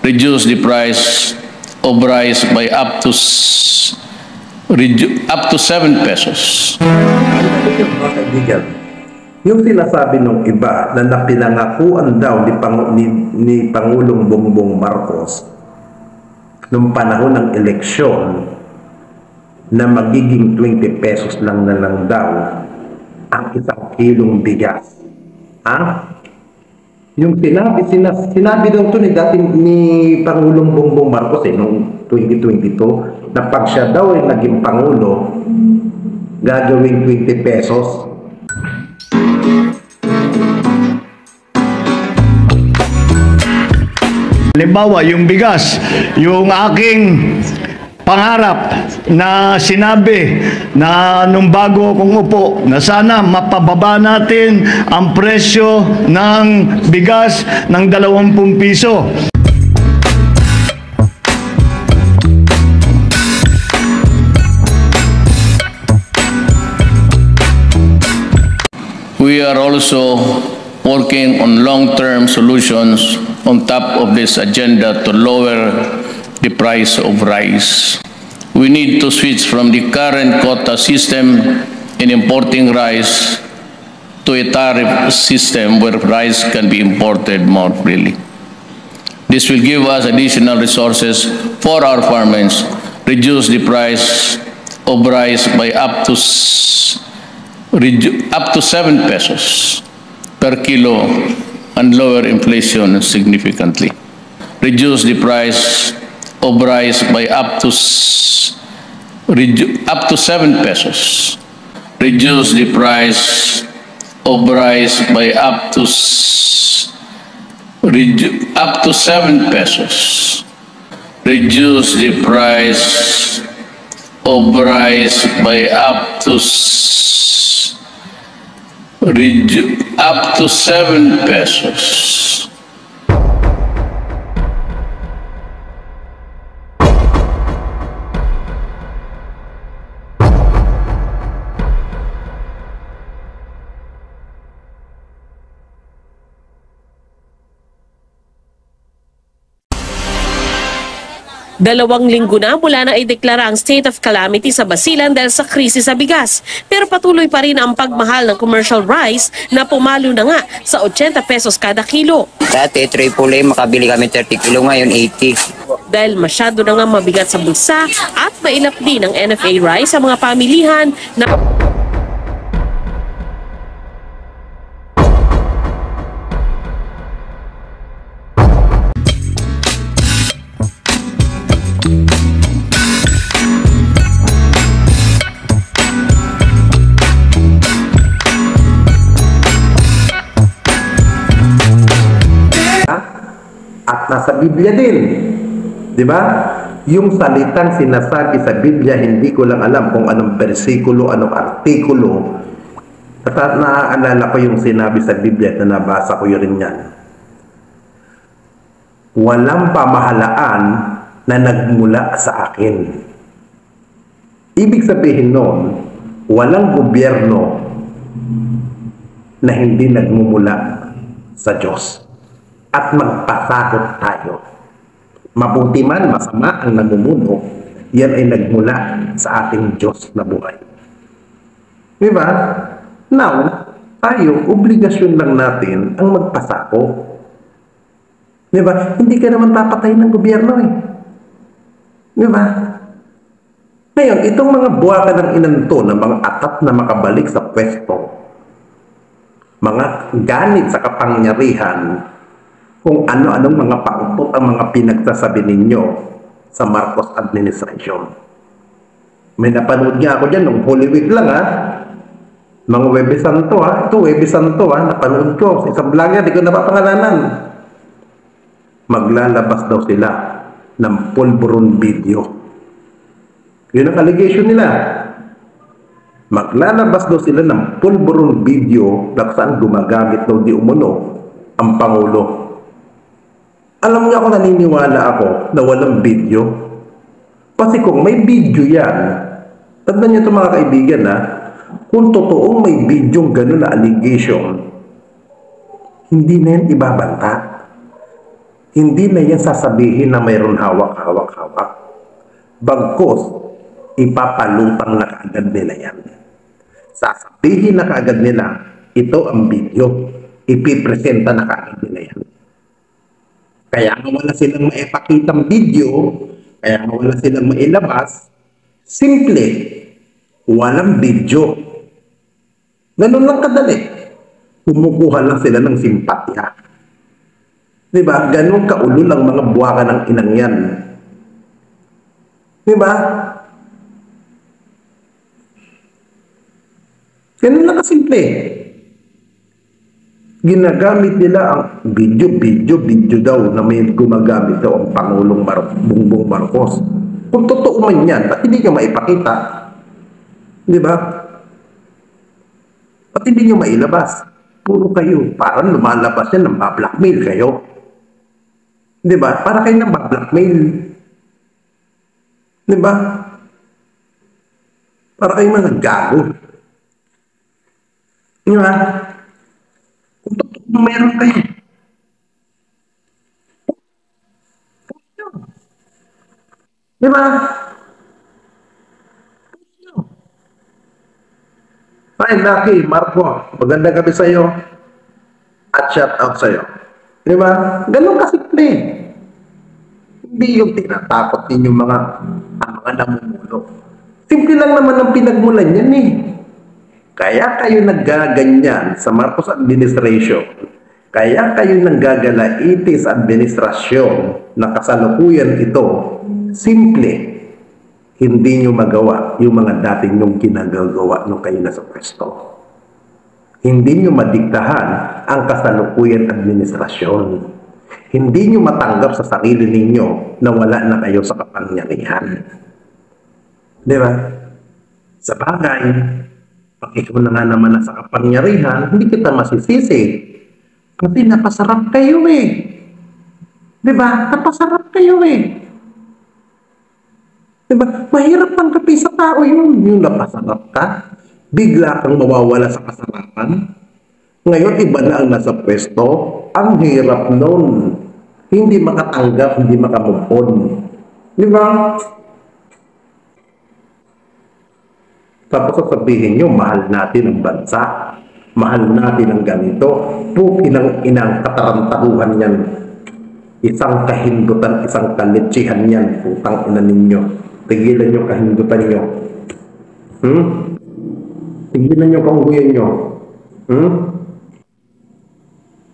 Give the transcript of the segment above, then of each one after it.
reduce the price of rice by up to 7 pesos. Mga kaibigan, yung sinasabi ng iba na napinangakuan daw ni Pangulong Bongbong Marcos noong panahon ng eleksyon na magiging 20 pesos lang na lang daw ang isang kilong bigas. Yung sinabi daw ito ni Pangulong Bongbong Marcos noong 2022 na pag siya daw ay naging Pangulo, gagawing 20 pesos. Halimbawa, yung bigas, yung aking pangarap na sinabi na nung bago akong upo na sana mapababa natin ang presyo ng bigas ng 20 piso. We are also working on long-term solutions on top of this agenda to lower the price of rice. We need to switch from the current quota system in importing rice to a tariff system where rice can be imported more freely. This will give us additional resources for our farmers, reduce the price of rice by up to 7 pesos per kilo and lower inflation significantly. Reduce the price of rice by up to 7 pesos. Reduce the price of rice by up to 7 pesos. Reduce the price of rice by up to 7 pesos. Dalawang linggo na mula na ideklara ang state of calamity sa Basilan dahil sa krisis sa bigas. Pero patuloy pa rin ang pagmahal ng commercial rice na pumalo na nga sa 80 pesos kada kilo. Dati, AAA, makabili kami 30 kilo, ngayon 80. Dahil masyado na nga mabigat sa bulsa at mailap din ang NFA rice sa mga pamilihan na at nasa Biblia din. Di ba? Yung salitang sinasabi sa Biblia, hindi ko lang alam kung anong bersikulo, anong artikulo. At naaalala ko yung sinabi sa Biblia na nabasa ko yun yan. Walang pamahalaan na nagmula sa akin. Ibig sabihin noon, walang gobyerno na hindi nagmumula sa Diyos. At magpasakot tayo. Mabuti man, masama ang namumuno, yan ay nagmula sa ating Diyos na buhay. Diba? Now, tayo, obligasyon lang natin ang magpasakot. Diba? Hindi ka naman papatayin ng gobyerno eh. Diba? Ngayon, itong mga buwaka ng inanto na mga atat na makabalik sa pwesto, mga ganit sa kapangyarihan, kung ano-anong mga pautot ang mga pinagsasabi ninyo sa Marcos administration. May napanood nga ako dyan nung Holy Week lang Mga Webes Santo Ito Webes Santo napanood ko. Sa isang vlog yan, di ko napapangalanan. Maglalabas daw sila ng pulburon video. Yun ang allegation nila. Maglalabas daw sila ng pulburon video na saan gumagamit daw di umuno ang Pangulo. Alam niyo ako, naniniwala ako na walang video. Kasi kung may video yan, tandaan niyo ito mga kaibigan kung totoong may video gano'n na allegation, hindi na yan ibabanta. Hindi na yan sasabihin na mayroon hawak-hawak-hawak. Bagkos, ipapalutang na kaagad nila yan. Sasabihin na kaagad nila, ito ang video. Ipipresenta na kaagad nila yan. Kaya nga wala silang maipakitang video, kaya nga wala silang mailabas, simple, walang video. Ganun lang kadali. Kumukuha lang sila ng simpatya. Diba? Ganun kaulol ang mga buwaka ng inang yan. Diba? Ganun lang kasimple. Ginagamit nila ang video daw na may gumagamit daw ang Pangulong Bongbong Marcos. Kung totoo man yan, ba't hindi nyo maipakita? Diba? Ba't hindi nyo mailabas? Puro kayo. Parang lumalabas yan ng blackmail kayo. Diba? Para kayo nang blackmail. Diba? Para kayo mga gago. Diba? Kung totoo meron kayo. Diba? Hi, Lucky, Marco. Magandang gabi sa'yo. At shout out sa'yo. Diba? Ganun kasimple. Hindi yung tinatakot ninyong mga namumuno. Simple lang naman ang pinagmulan yan eh. Kaya kayo naggaganyan sa Marcos administration. Kaya kayo nanggagalaiti sa administrasyon na kasalukuyan ito. Simple. Hindi nyo magawa yung mga dating nyong ginagawa nung kayo nasa pwesto. Hindi nyo madiktahan ang kasalukuyan administrasyon. Hindi nyo matanggap sa sarili ninyo na wala na kayo sa kapangyarihan. Di ba? Sa bagay, pag ikaw na nga naman nasa kapangyarihan, hindi kita masisisi. Kasi napasarap kayo eh. Di ba? Napasarap kayo eh. Diba? Mahirap ang kapi sa tao yun. Yung napasarap ka, bigla kang mawawala sa kasarapan. Ngayon, iba na ang nasa pwesto. Ang hirap nun. Hindi makatanggap, hindi makamupon. Diba? Tapos sasabihin nyo, mahal natin ang bansa. Mahal natin ang ganito. Inang katarantaduhan yan. Isang kahindutan, isang kalitsihan yan. Putang ina ninyo. Tigilan nyo kahindutan nyo. Tigilan nyo kaungguyan nyo.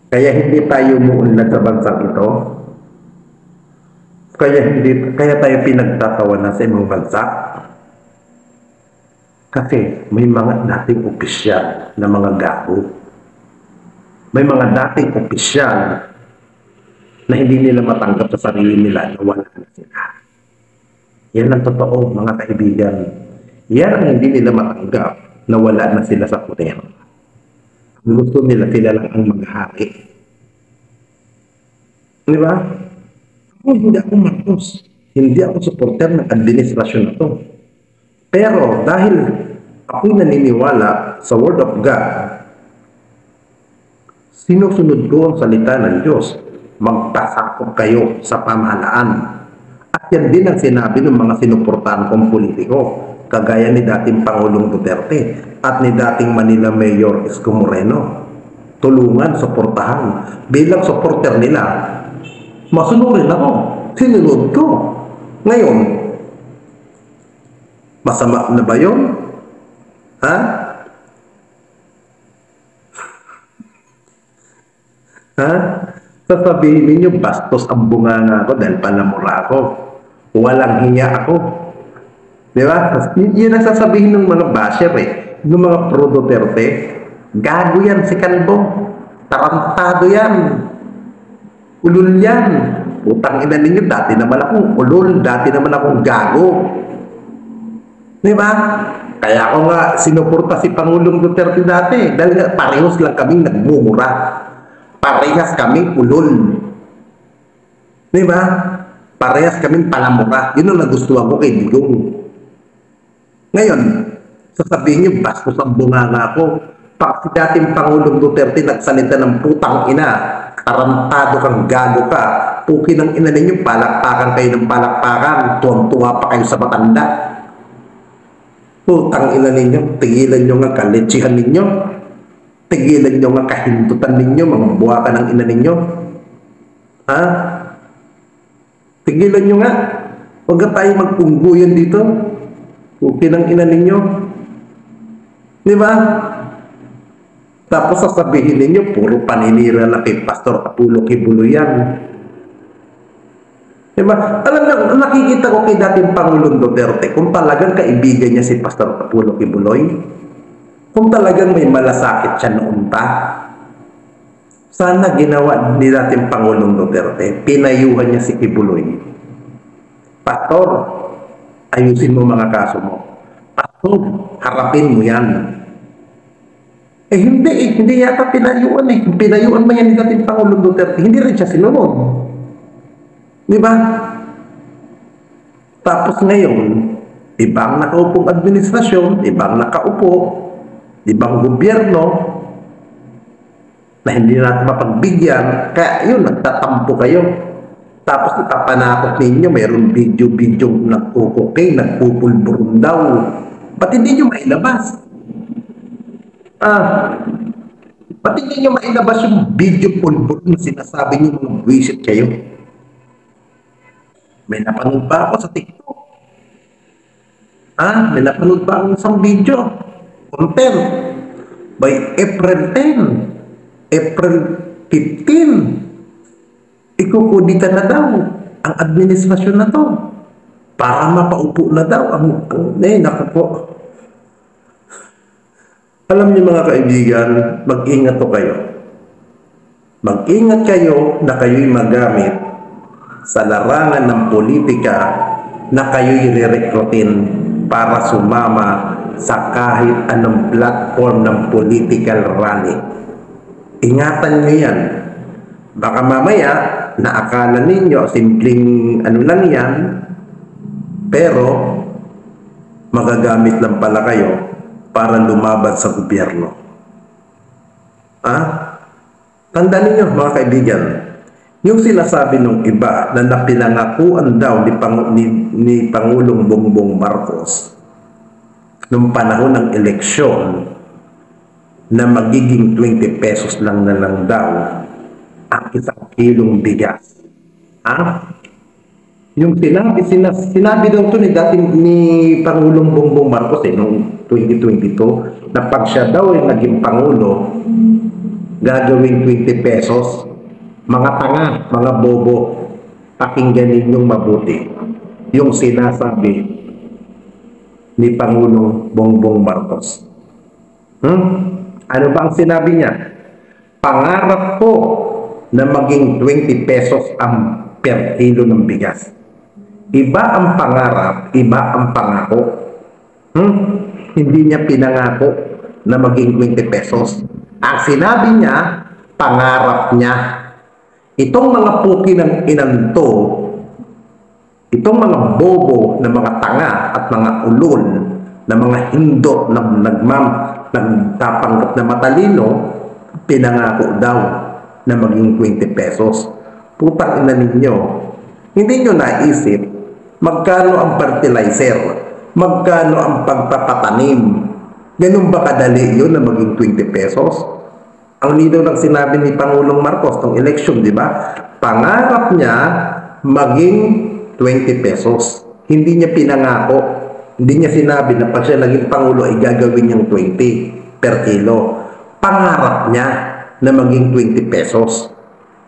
Kaya hindi tayo muunlad sa bansang ito. Kaya tayo pinagtatawanan sa ibang bansa. Kasi may mga dating opisyal na mga gago. May mga dating opisyal na hindi nila matanggap sa sarili nila na wala na sila. Yan ang totoo, mga kaibigan. Yan ang hindi nila matanggap na wala na sila sa puter. Gusto nila sila lang ang maghari. Di ba? Hindi ako Marcos. Hindi ako supporter ng administrasyon na to. Pero dahil ako'y naniniwala sa Word of God, sinusunod ko ang salita ng Diyos. Magpasakop kayo sa pamahalaan. At yan din ang sinabi ng mga sinuportahan kong politiko, kagaya ni dating Pangulong Duterte at ni dating Manila Mayor Isko Moreno. Tulungan, suportahan. Bilang supporter nila, masunurin ako. Sinunod ko. Ngayon, masama na ba yun? Ha? Ha? Sasabihin ninyo, bastos ang bunganga ako dahil panamura ako. Walang hinya ako. Di ba? Yun ang sasabihin ng mga basher eh. Ng mga pro-Duterte. Gago yan si Kalbo. Tarantado yan. Ulul yan. Putang ina ninyo, dati naman akong ulul. Dati naman akong gago. Di ba? Kaya ako nga sinuporta si Pangulong Duterte dati. Dahil parehos lang kaming nagmumura. Parehas kaming ulol. Di ba? Parehas kaming palamura. Yun ang nagustuhan ko kay Digong. Ngayon, sasabihin niyo, bastos ang bunganga ko. Pag si dating Pangulong Duterte nagsalita ng putang ina, tarantado kang gago ka, puki ng ina ninyo, palakpakan kayo ng palakpakan, tuwang-tuwa pa kayo sa matanda. Putang ina ninyo, tigilan nyo nga kaletsihan ninyo, tigilan nyo nga kahindutan ninyo, mga buwakan ng ina ninyo. Ha? Tigilan nyo nga, huwag na tayo magpungguyan dito, puki ng ina ninyo. Di ba? Tapos sasabihin ninyo, puro paninira na kay Pastor Apollo Kibuloy yan. Diba? Alam na, nakikita ko kay dating Pangulong Duterte, kung talagang kaibigan niya si Pastor Apollo Kibuloy, kung talagang may malasakit siya noon pa, sana ginawa ni dating Pangulong Duterte, pinayuhan niya si Kibuloy. Pastor, ayusin mo mga kaso mo. Pastor, harapin mo yan. Hindi yata pinayuan eh. Pinayuan mo yan ni dating Pangulong Duterte, hindi rin siya sinunod. Di ba? Tapos ngayon, ibang nakaupong administrasyon, ibang nakaupo, ibang gobyerno, na hindi natin mapagbigyan, kaya yun, nagtatampo kayo. Tapos itapanakot ninyo, mayroong video nagkukuking, nagpupulburong daw. Ba't hindi nyo mailabas? Ba't hindi nyo mailabas yung video pulbur na sinasabi nyo mga buwisit kayo? May napanood ba ako sa TikTok? May napanood ba akong isang video? Content by April 10, April 15. Ikukuditan na daw ang administrasyon na to para mapaupo na daw naku po. Alam niyo mga kaibigan, mag-ingat to kayo. Mag-ingat kayo na kayo'y magamit sa larangan ng politika na kayo'y re-recruitin para sumama sa kahit anong platform ng political rally. Ingatan nyo yan. Baka mamaya, naakala ninyo, simpleng ano lang yan, pero magagamit lang pala kayo para lumaban sa gobyerno. Tandaan ninyo mga kaibigan, yung sinasabi ng iba na napinangakuan daw ni Pangulong Bongbong Marcos noong panahon ng eleksyon na magiging 20 pesos lang na lang daw ang isang kilong bigas. Yung sinabi daw ito ni Pangulong Bongbong Marcos noong 2022 na pag siya daw ay naging Pangulo, gagawin 20 pesos. Mga tanga, mga bobo, pakinggan ninyong mabuti yung sinasabi ni Pangulong Bongbong Marcos. Ano ba ang sinabi niya? Pangarap ko na maging 20 pesos ang per kilo ng bigas. Iba ang pangarap, iba ang pangako. Hindi niya pinangako na maging 20 pesos. Ang sinabi niya, pangarap niya. Itong mga puki ng inanto, itong mga bobo na mga tanga at mga ulol na mga hindot na nagtapanggap na matalino, pinangako daw na maging 20 pesos. Putang ina ninyo, hindi nyo naisip magkano ang fertilizer, magkano ang pagpapatanim. Ganun ba kadali yun na maging 20 pesos? Ang linaw ng sinabi ni Pangulong Marcos ng eleksyon, di ba? Pangarap niya maging 20 pesos. Hindi niya pinangako. Hindi niya sinabi na pag siya naging Pangulo ay gagawin niyang 20 per kilo. Pangarap niya na maging 20 pesos.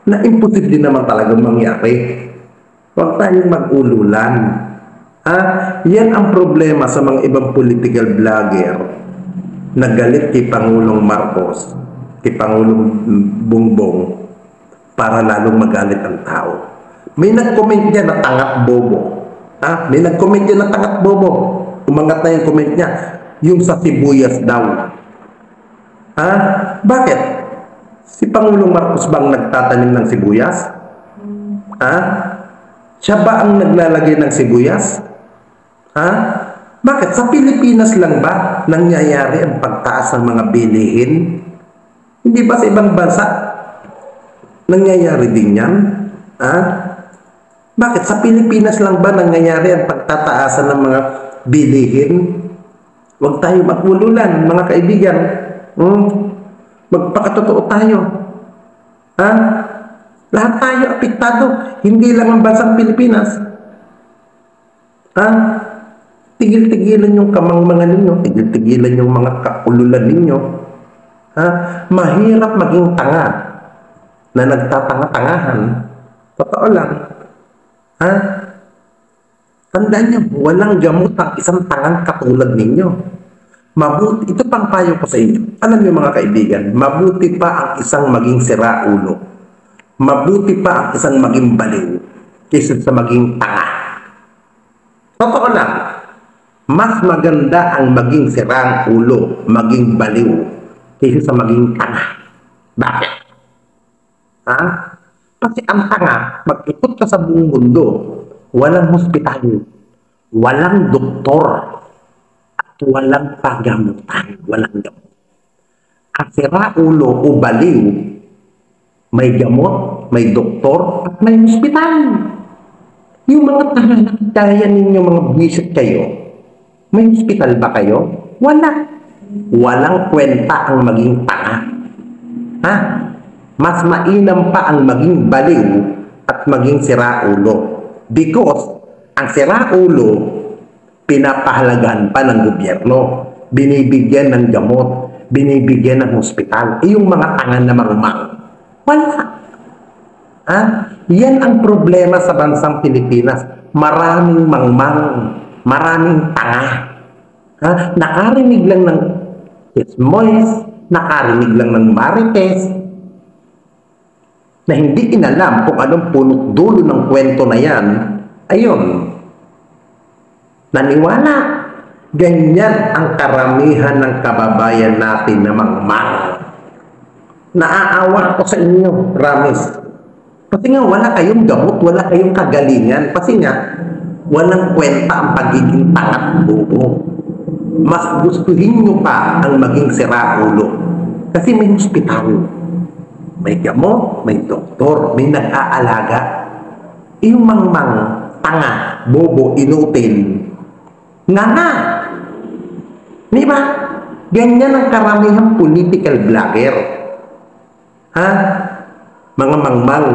Na imposible naman talagang mangyari. Huwag tayong mag-ululan. Yan ang problema sa mga ibang political vlogger na galit kay Pangulong Marcos, kay Pangulong Bongbong, para lalong magalit ang tao. May nag-comment niya na tangat bobo. May nag-comment niya na tangat bobo. Umangat na yung comment niya. Yung sa sibuyas daw. Bakit? Si Pangulong Marcos bang nagtatanim ng sibuyas? Siya ba ang naglalagay ng sibuyas? Bakit? Sa Pilipinas lang ba nangyayari ang pagtaas ng mga bilihin? Hindi ba sa ibang bansa nangyayari din yan? Bakit? Sa Pilipinas lang ba nangyayari ang pagtataasan ng mga bilihin? Huwag tayo magmululan, mga kaibigan. Magpakatotoo tayo. Ha? Lahat tayo apektado. Hindi lang ang bansang Pilipinas. Ha? Tigil-tigilan yung kamangmangan ninyo. Tigil-tigilan yung mga kaululan ninyo. Ha? Mahirap maging tanga na nagtatanga-tangahan. Totoo lang. Ha? Tandaan niyo, walang gamot ang isang tangang katulad ninyo. Mabuti, ito pang payo ko sa inyo. Alam niyo mga kaibigan, mabuti pa ang isang maging siraulo. Mabuti pa ang isang maging baliw kaysa sa maging tanga. Totoo lang. Mas maganda ang maging sirang ulo, maging baliw, kaysa sa maging tanga. Bakit? Ha? Kasi ang tanga, mag-ikot ka sa buong mundo, walang hospital, walang doktor, at walang pagamutan, walang gamot. Ang siraulo o baliw, may gamot, may doktor, at may hospital. Yung mga tanga na kaya ninyo, mga bisit kayo, may hospital ba kayo? Wala. Walang kwenta ang maging tanga. Ha? Mas mainam pa ang maging baliw at maging siraulo. Because ang siraulo, pinapahalagahan pa ng gobyerno. Binibigyan ng gamot, binibigyan ng hospital. Yung mga tanga na mangmang, wala. Ha? Yan ang problema sa bansang Pilipinas. Maraming mangmang, maraming tanga. Ha? Nakarinig lang ng chismoys, nakarinig lang ng marites, na hindi inalam kung anong punot dulo ng kwento na yan. Ayun. Naniwala. Ganyan ang karamihan ng kababayan natin na mangmang. Naaawa ako sa inyo, promise. Kasi nga wala kayong gamot, wala kayong kagalingan. Kasi nga, walang kwenta ang pagiging tangat buo. Mas gustuhin nyo pa ang maging siraulo. Kasi may hospital, may gamot, may doktor, may nag-aalaga. Yung mangmang, tanga, bobo, inutil, nga. Di ba? Ganyan ang karamihang political vlogger. Ha? Mga mangmang,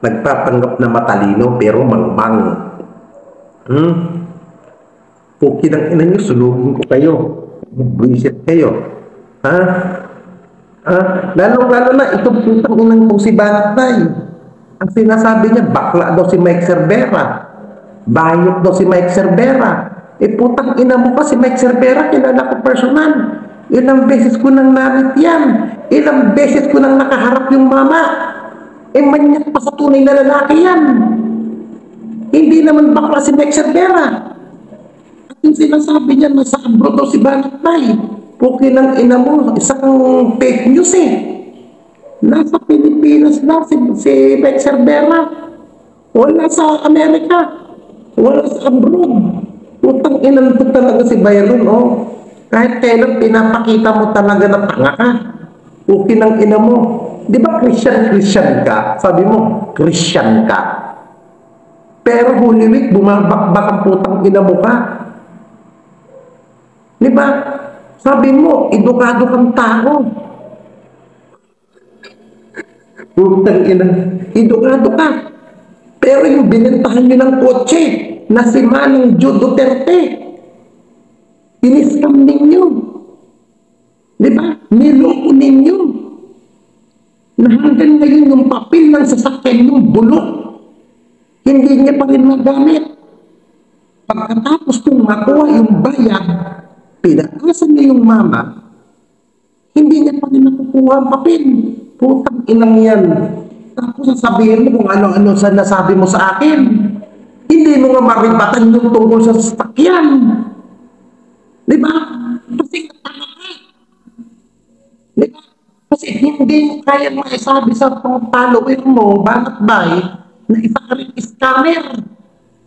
nagpapanggap na matalino pero mangmang. Puki ng ina nyo, sunugin ko kayo. Buisit kayo. Ha? Lalo na itong putang inang kong si Banatay. Ang sinasabi niya, bakla daw si Mike Cervera. Bayot daw si Mike Cervera. Putang ina mo pa si Mike Cervera, kilala ko personal. Ilang beses ko nang namit yan. Ilang beses ko nang nakaharap yung mama. Manyak pa sa tunay na lalaki yan. Hindi naman bakla si Mike Cervera. At yung sinasabi niya, nasa abroad daw si Banatay. Puki ng ina mo, isang fake news Nasa Pilipinas na si Mike Cervera. Wala sa Amerika. Wala sa abroad. Putang inan po talaga si Byron, Kahit kailan pinapakita mo talaga na tanga ka. Puki ng ina mo. Di ba Christian ka? Sabi mo, Christian ka. Pero Holy Week, bumabakbak ang putang ina mo ka. Di ba? Sabi mo, edukado kang tao. Putang ina, edukado ka. Pero yung binentahan nyo ng kotse na si Manong Joe Duterte, iniskam ninyo. Di ba? Niloko ninyo. Na hanggang ngayon yung papel ng sasakyan yung bulok, hindi niya pa rin magamit. Pagkatapos kung makuha yung bayad, pinakasan niya yung mama, hindi niya pa rin nakukuha ang papel. Putang inang yan. Tapos sasabihin mo kung ano-ano sa nasabi mo sa akin. Hindi mo nga maribatan yung tungkol sa sasakyan. Di ba? Kasi katama ka. Di ba? Kasi hindi mo kaya maisabi sa follower mo, bakit ba na isa ka rin scammer.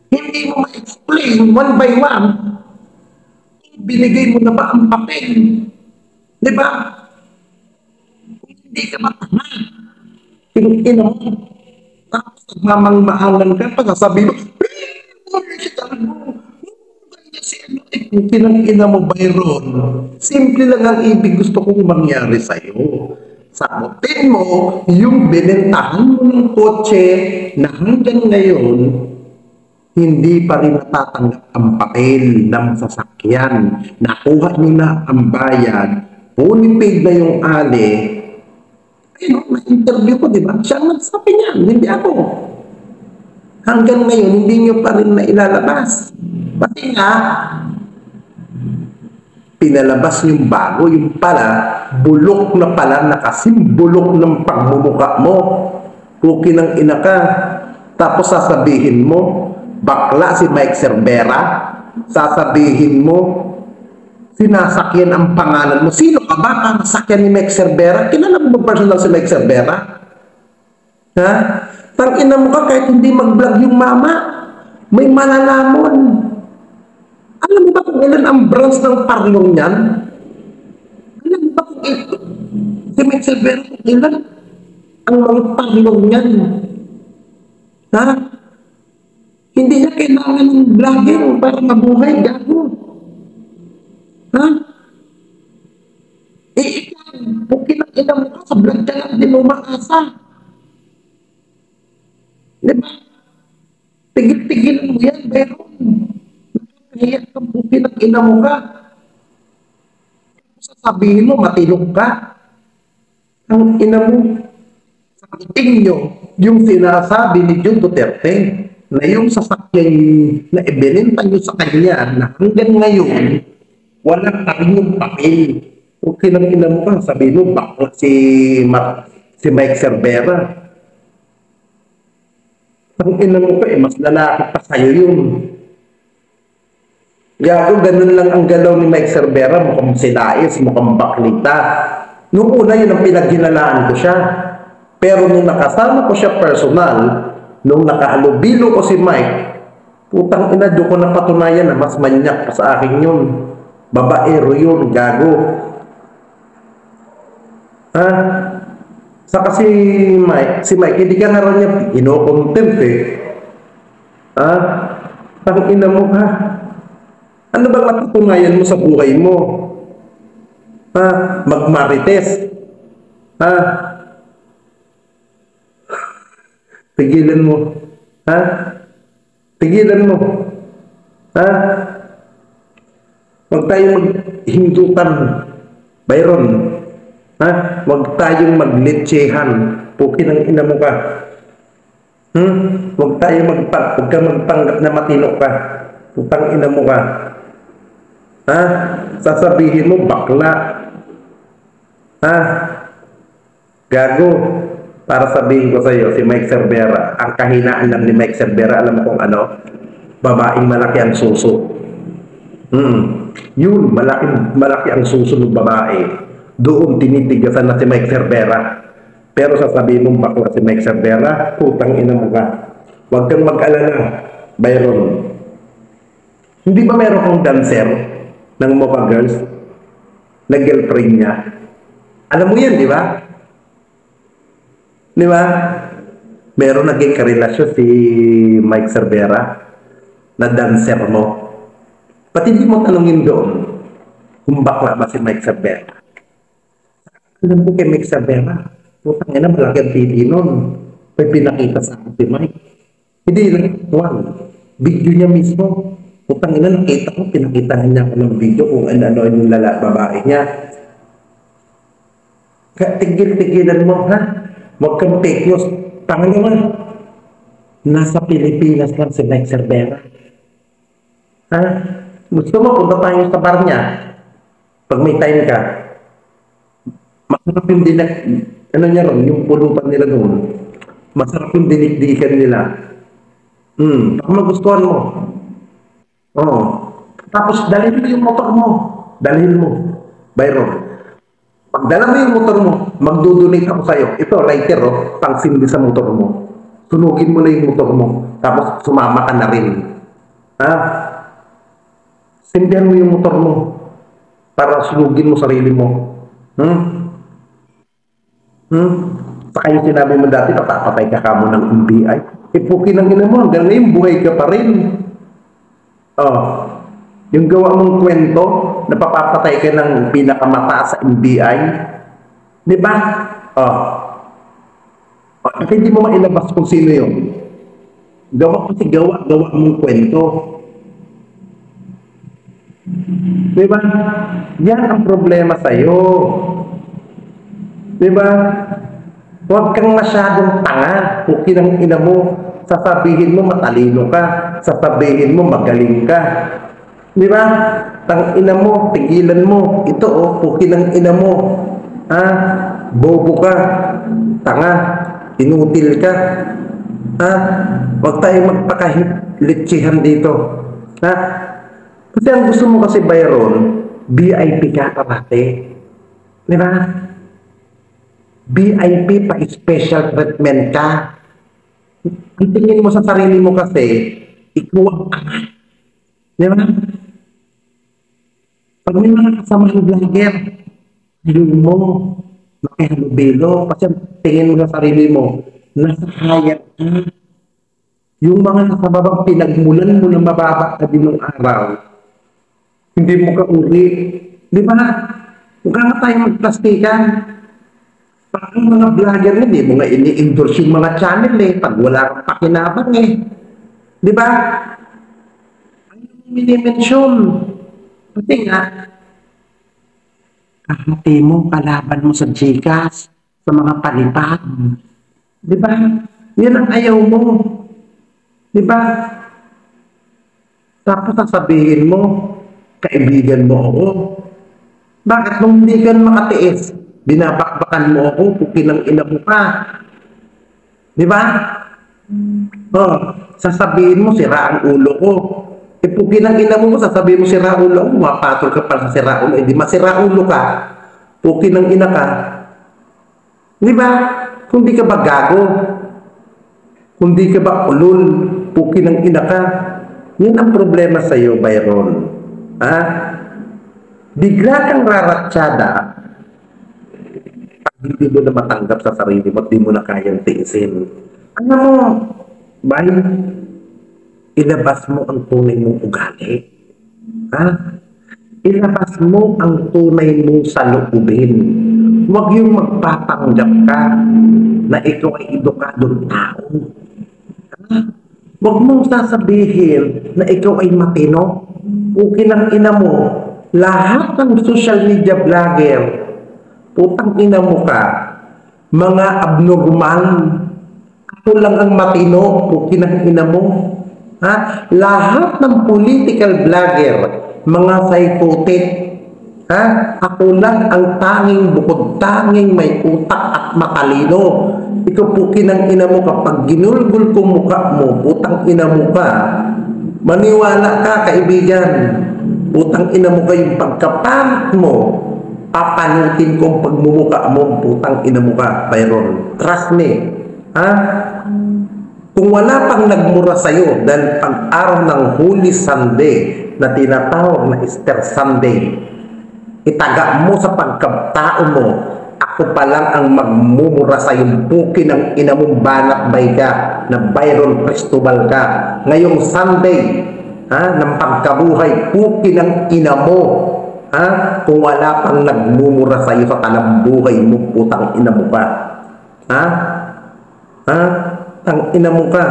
Hindi mo ma-explain one by one. Binigay mo na ba ang papel? Di ba? Hindi ka matama. Ina mo. Tapos Mamang-maangan ka pa, sasabihin mo, kung kinang-ina mo, Byron, simple lang ang ibig gusto kong mangyari sa'yo. Sagutin mo yung binentahan mo ng kotse na hanggang ngayon, hindi pa rin natatanggap ang papel ng sasakyan. Nakuha niyo na ang bayad, fully paid na yung ali. Ayun, na-interview ko, di ba? Siya ang nagsabi niyan, hindi ako. Hanggang ngayon, hindi niyo pa rin na ilalabas. Pati nga, pinalabas yung bago, yung pala, bulok na pala, nakasimbulok ng pagmumukha mo. Puki ng ina ka. Tapos sasabihin mo, bakla si Mike Cervera, sasabihin mo, sinasakyan ang pangalan mo. Sino ka ba para masakyan ni Mike Cervera? Kilala mo ba personal si Mike Cervera? Ha? Tangina mo ka kahit hindi mag-vlog yung mama. May malalamon. Alam mo ba kung ilan ang brands ng parlong niyan? Alam mo ba kung si Mike Cervera kung ilan ang mga parlong niyan? Ha? Hindi niya kailangan ng vlogger para mabuhay, gago. Ha? Ikaw, kung kinakita mo ka sa vlog ka lang, di mo makasa. Diba? Tigil-tigilan mo yan, Byron. Nakakahiyak kang kung kinakita mo ka. Sasabihin mo, matilog ka. Ang ina mo, sakitin nyo, yung sinasabi ni Jun Duterte, na yung sasakyan na ibinenta nyo sa kanya na hanggang ngayon, walang tarin yung papel. Kung kinakita mo ka, sabihin mo, bakla si Mike Cervera. Ang ina mo pa mas lalaki pa sa'yo yun. Gago, ganun lang ang galaw ni Mike Cervera, mukhang silais, mukhang baklita. Noong una yun ang pinaghinalaan ko siya. Pero nung nakasama ko siya personal, nung nakahalubilo ko si Mike, putang ina, doon ko napatunayan na mas manyak pa sa akin yun. Babaero yun, gago. Ha? Saka si Mike, hindi ka nga rin niya ino-contempt eh. Ha? Ang ina mo ha? Ano bang napatunayan mo sa buhay mo? Ha? Magmarites? Ha? Tigilan mo. Ha? Tigilan mo. Ha? Huwag tayong maghindutan, Byron. Ha? Huwag tayong maglitsehan. Puki ng ina mo ka. Huwag tayong huwag ka magpanggap na matino ka. Putang ina mo ka. Ha? Sasabihin mo, bakla. Ha? Gago. Para sabihin ko sa iyo, si Mike Cervera, ang kahinaan lang ni Mike Cervera, alam mo kung ano? Babaeng malaki ang suso. Yun, malaki ang suso ng babae. Doon tinitigasan na si Mike Cervera. Pero sasabihin mong bakla si Mike Cervera, putang ina mo ka. Huwag kang mag-alala, Byron. Hindi ba meron kong dancer ng Mocha Girls na girlfriend niya? Alam mo yan, di ba? Di ba? Meron naging karelasyon si Mike Cervera na dancer mo. Pati hindi mo tanongin doon kung bakla ba si Mike Cervera. Alam ko kay Mike Cervera, putang ina, malaki ang titi nun. May pinakita sa akin si Mike. Hindi lang, video niya mismo. Putang ina, nakita ko, pinakitahan niya ako ng video kung ano yung babae niya. Kaya tigil-tigilan mo, ha? Huwag kang fake news. Pangalawa, nasa Pilipinas lang si Mike Cervera. Ha? Gusto mo, punta tayo sa bar niya. Pag may time ka, masarap yung ano niya ron, yung pulutan nila doon. Masarap yung dinikdikan nila. Baka magustuhan mo. Oo. Tapos, dalhin mo yung motor mo. Dalhin mo. Byron. Pag dala mo yung motor mo, magdudonate ako sa'yo. Ito, lighter, pangsindi sa motor mo. Sunugin mo na yung motor mo. Tapos, sumama ka na rin. Ha? Sindihan mo yung motor mo. Para sunugin mo sarili mo. Saka yung sinabi mo dati, papapatay ka mo ng NBI. Ipukin ng ina mo, hanggang ngayon buhay ka pa rin. Yung gawa mong kwento, napapapatay ka ng pinakamataas sa NBI. Di ba? Hindi mo mailabas kung sino yun. Gawa mong kwento. Di ba? Yan ang problema sa'yo. Di ba? Huwag kang masyadong tanga. Pukin ang ina mo. Sasabihin mo matalino ka. Sasabihin mo magaling ka. Di ba? Tang ina mo, tigilan mo. Ito pukin ang ina mo. Bobo ka. Tanga. Inutil ka. Huwag tayong magpakalitsihan dito. Kasi ang gusto mo kasi, Byron, VIP ka parate. Di ba? VIP pa special treatment ka. Ang tingin mo sa sarili mo kasi, ikaw ang angat. Di ba? Pag may mga kasamang vlogger, ayaw mo, makihalubilo. Kasi tingin mo sa sarili mo, nasa hayat ka. Yung mga nasa babang pinagmulan mo na mababa ka din ng araw, hindi mo ka uri. Di ba? Huwag ka na tayo magplastikan. Parang mga vlogger na, di mo nga ini-endorse yung mga channel pag wala kang pakinabang Di ba? Ano mini-mention? Pati nga, kahati mo, kalaban mo sa Gcash, sa mga palipad. Di ba? Yan ang ayaw mo. Di ba? Tapos sasabihin mo, kaibigan mo ako. Bakit nung hindi ka makatiis, binabakbakan mo ako, pukin ang ina mo ka. Di ba? Sasabihin mo, sira ang ulo ko. Pukin ang ina mo, sasabihin mo, sira ang ulo ko, mapatol ka pa sa sira ulo. Di masira ulo ka, pukin ang ina ka. Di ba? Kung di ka ba gago, kung di ka ba ulol, pukin ang ina ka. Yan ang problema sa iyo, Byron. Bigla kang raratsyada pag hindi mo na matanggap sa sarili mo at di mo na kayang tiisin. Ano mo, ilabas mo ang tunay mong ugali. Ilabas mo ang tunay mong saloobin. Huwag yung magpapanggap ka na ikaw ay edukadong tao. Huwag mong sasabihin na ikaw ay matino. Pukin ang ina mo. Lahat ng social media vlogger, putang ina mo ka, mga abnormal. Ako lang ang matino, pukin ang ina mo. Lahat ng political vlogger, mga psychotic. Ako lang ang bukod-tanging may utak at matalino. Ikaw pukin ang ina mo kapag ginulgul ko mukha mo, putang ina mo ka. Maniwala ka, kaibigan. Putang ina mo ka yung pagkapalit mo. Papanutin ko ang pagmumuka mo, putang ina mo ka, Byron. Trust me. Kung wala pang nagmura sa'yo dahil pag-araw ng Holy Sunday na tinatawag na Easter Sunday, itaga mo sa pagkatao mo, ako pa lang ang magmumura sa iyong pukin ng ina mong banat bay ka na Byron Cristobal ka. Ngayong Sunday, ng pagkabuhay, pukin ng ina mo. Kung wala pang nagmumura sa iyo sa talambuhay mo, putang ina mo ka. Ang ina mo ka.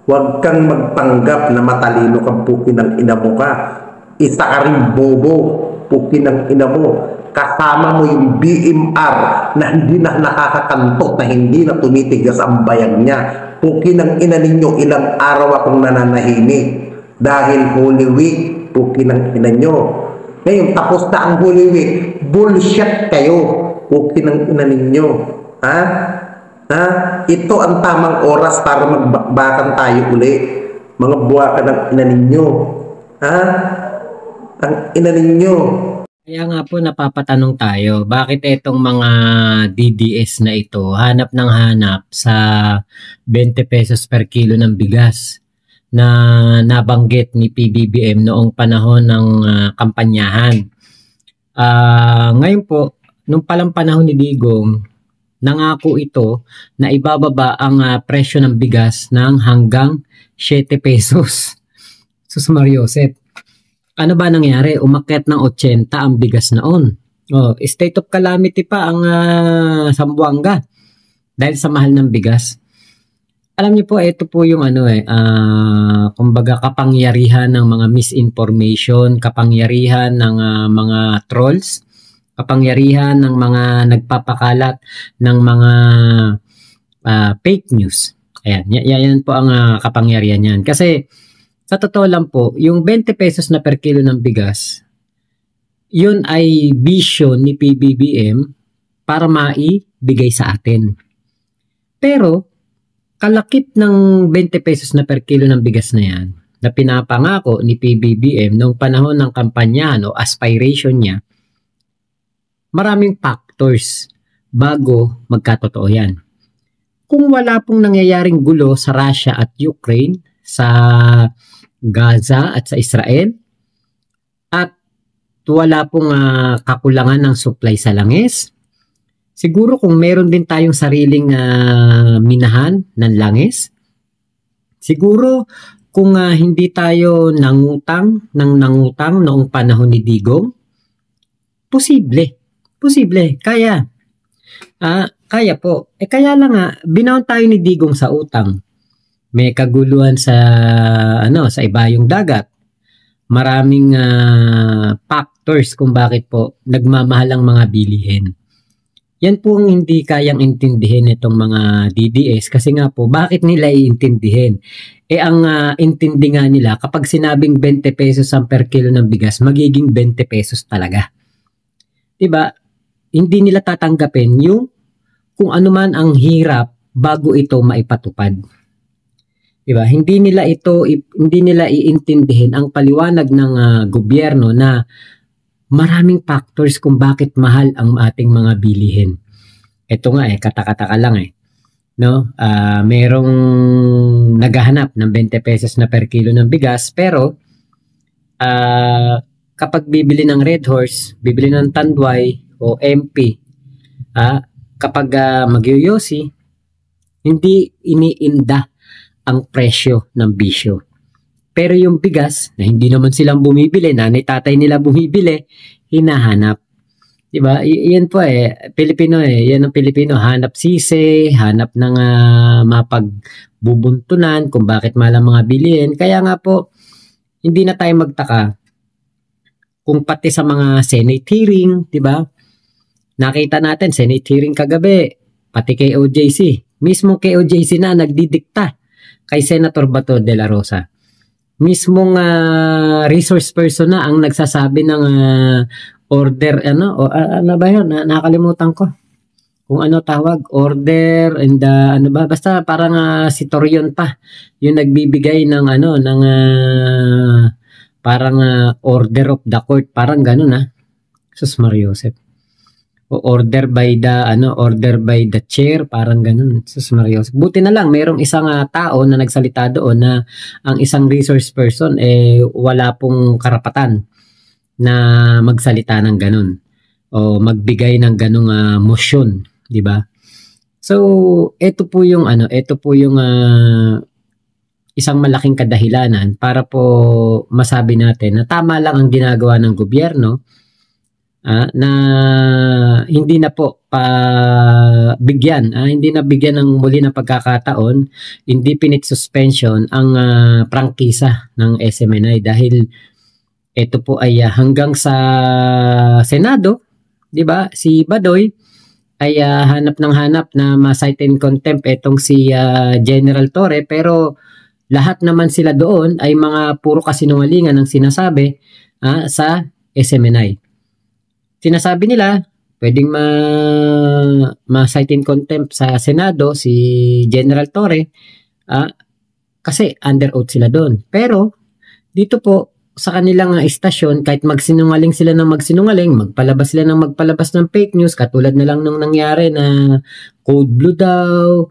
Huwag kang magpanggap na matalino kang pukin ng ina mo ka. Isa ka rin bobo, pukin ng ina mo. Kasama mo yung BMR na hindi na nakakakantot, na hindi na tumitigas ang bayag niya. Pukin ng ina ninyo, ilang araw akong nananahimik dahil Holy Week, pukin ng ina nyo. Ngayon, tapos na ang Holy Week, bullshit kayo, pukin ng ina ninyo. Ito ang tamang oras para magbakbakan tayo uli. Mga buwakan ng ina ninyo. Ang ina ninyo. Kaya nga po napapatanong tayo, bakit itong mga DDS na ito hanap ng hanap sa 20 pesos per kilo ng bigas na nabanggit ni PBBM noong panahon ng kampanyahan. Ngayon po, nung palang panahon ni Digong, nangako ito na ibababa ang presyo ng bigas ng hanggang 7 pesos. Sus Mariosep. Ano ba nangyari? Umakyat ng 80 ang bigas noon. State of calamity pa ang Zamboanga dahil sa mahal ng bigas. Alam niyo po, ito po yung kumbaga kapangyarihan ng mga misinformation, kapangyarihan ng mga trolls, kapangyarihan ng mga nagpapakalat ng mga fake news. Ayan, yan po ang kapangyarihan yan. Kasi sa totoo lang po, yung 20 pesos na per kilo ng bigas, yun ay bisyo ni PBBM para maibigay sa atin. Pero kalakip ng 20 pesos na per kilo ng bigas na yan, na pinapangako ni PBBM noong panahon ng kampanya o aspiration niya, maraming factors bago magkatotoo yan. Kung wala pong nangyayaring gulo sa Russia at Ukraine, sa Gaza at sa Israel, at wala pong kakulangan ng supply sa langis, siguro kung meron din tayong sariling minahan ng langis, siguro kung hindi tayo nangutang noong panahon ni Digong, posible, kaya. Kaya po. Kaya lang binaon tayo ni Digong sa utang. May kaguluhan sa sa ibayong dagat. Maraming factors kung bakit po nagmamahal ang mga bilihin. Yan po ang hindi kayang intindihin itong mga DDS kasi nga po, bakit nila iintindihin? Ang intindi nga nila, kapag sinabing 20 pesos ang per kilo ng bigas, magiging 20 pesos talaga. Diba? Hindi nila tatanggapin yung kung ano man ang hirap bago ito maipatupad. Diba? Hindi nila iintindihin ang paliwanag ng gobyerno na maraming factors kung bakit mahal ang ating mga bilihin. Ito nga kata-kataka lang no? Merong naghahanap ng 20 pesos na per kilo ng bigas, pero kapag bibili ng Red Horse, bibili ng Tanduay o MP, kapag magyoyosi, hindi iniinda ang presyo ng bisyo. Pero yung bigas, na hindi naman silang bumibili, nanay tatay nila bumibili, hinahanap. Diba? Yan po Pilipino yan ang Pilipino, hanap sisi, hanap ng mapagbubuntunan kung bakit mahal ang mga bilihin. Kaya nga po, hindi na tayo magtaka kung pati sa mga Senate hearing, diba? Nakita natin, Senate hearing kagabi, pati kay OJC. Mismo kay OJC na nagdidikta kay Senator Bato de la Rosa. Mismong resource person na ang nagsasabi ng order, ano ba yun? Nakalimutan ko. Kung ano tawag, order, and basta parang si Torion pa, yung nagbibigay ng parang order of the court, parang ganun Sus Mariosep. Order by the chair, parang ganun. Sus Mariosep. Buti na lang mayroong isang tao na nagsalita doon na ang isang resource person wala pong karapatan na magsalita ng ganun o magbigay ng ganung motion, di ba? So, ito po yung isang malaking kadahilanan para po masabi natin na tama lang ang ginagawa ng gobyerno, na hindi na po bigyan ng muli na pagkakataon, hindi pinit suspension ang prangkisa ng SMNI dahil ito po ay hanggang sa Senado, di ba? Si Badoy ay hanap na ma-cite in contempt etong si General Torre, pero lahat naman sila doon ay mga puro kasinungalingan ang sinasabi sa SMNI. Sinasabi nila, pwedeng ma-cite in contempt sa Senado si General Torre kasi under oath sila doon. Pero dito po sa kanilang istasyon, kahit magsinungaling sila ng magsinungaling, magpalabas sila ng magpalabas ng fake news, katulad na lang nung nangyari na Code Blue daw,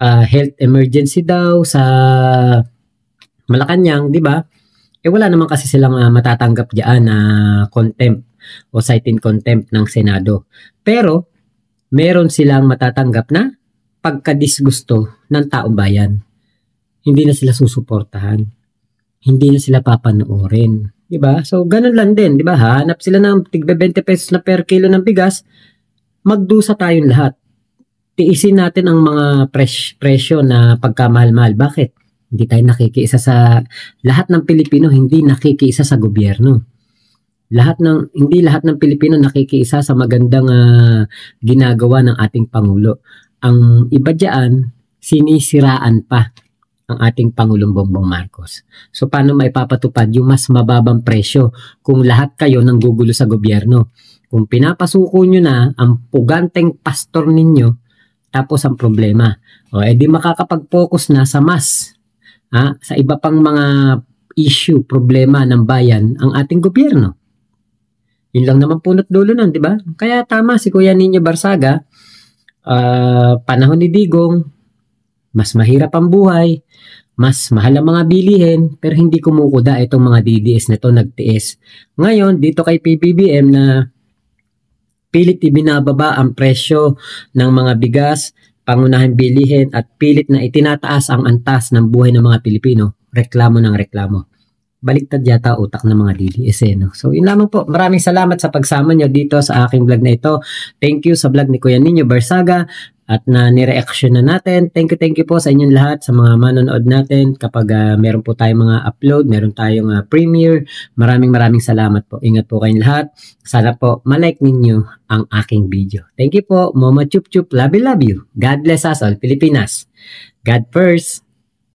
health emergency daw sa Malacanang, di ba? Wala naman kasi silang matatanggap diyan na contempt o cite in contempt ng Senado. Pero meron silang matatanggap na pagkadisgusto ng taong bayan. Hindi na sila susuportahan. Hindi na sila papanoorin. Diba? So, ganun lang din. Diba? Hanap sila ng tigbe 20 pesos na per kilo ng bigas, magdusa tayong lahat. Tiisin natin ang mga presyo na pagkamahal-mahal. Bakit? Hindi tayo nakikiisa sa lahat ng Pilipino, hindi nakikiisa sa gobyerno. Hindi lahat ng Pilipino nakikiisa sa magandang ginagawa ng ating Pangulo. Ang iba diyan, sinisiraan pa ang ating Pangulong Bongbong Marcos. So paano maipapatupad yung mas mababang presyo kung lahat kayo nanggugulo sa gobyerno? Kung pinapasuko nyo na ang puganteng pastor ninyo, tapos ang problema, edi makakapag-focus na sa sa iba pang mga issue, problema ng bayan ang ating gobyerno. Yun lang naman punot dulo nun, di ba? Kaya tama si Kuya Nino Barsaga, panahon ni Digong, mas mahirap ang buhay, mas mahal ang mga bilihin, pero hindi kumukuda itong mga DDS na ito, nagtiis. Ngayon, dito kay PBBM na pilit ibinababa ang presyo ng mga bigas, pangunahing bilihin at pilit na itinataas ang antas ng buhay ng mga Pilipino, reklamo ng reklamo. Baliktad yata utak ng mga DDS no? So yun lamang po. Maraming salamat sa pagsama nyo dito sa aking vlog na ito. Thank you sa vlog ni Kuya Nino Barsaga at na nireaction na natin. Thank you po sa inyong lahat, sa mga manonood natin. Kapag meron po tayong mga upload, meron tayong premiere. Maraming salamat po. Ingat po kayong lahat. Sana po malike ninyo ang aking video. Thank you po. Momo chup chup. Love you. God bless us all. Pilipinas. God first.